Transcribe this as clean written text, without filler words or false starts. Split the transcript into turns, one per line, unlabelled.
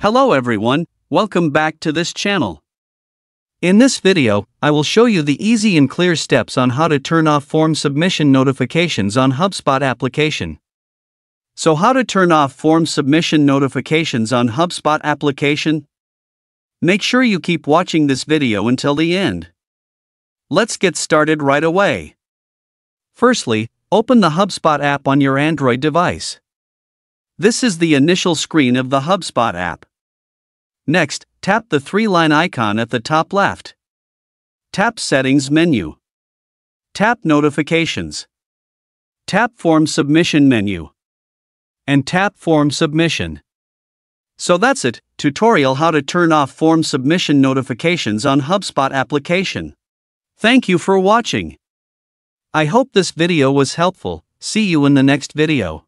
Hello everyone, welcome back to this channel. In this video, I will show you the easy and clear steps on how to turn off form submission notifications on HubSpot application. So how to turn off form submission notifications on HubSpot application? Make sure you keep watching this video until the end. Let's get started right away. Firstly, open the HubSpot app on your Android device. This is the initial screen of the HubSpot app. Next, tap the three-line icon at the top left. Tap Settings menu. Tap Notifications. Tap Form Submission menu. And tap Form Submission. So that's it, tutorial how to turn off form submission notifications on HubSpot application. Thank you for watching. I hope this video was helpful. See you in the next video.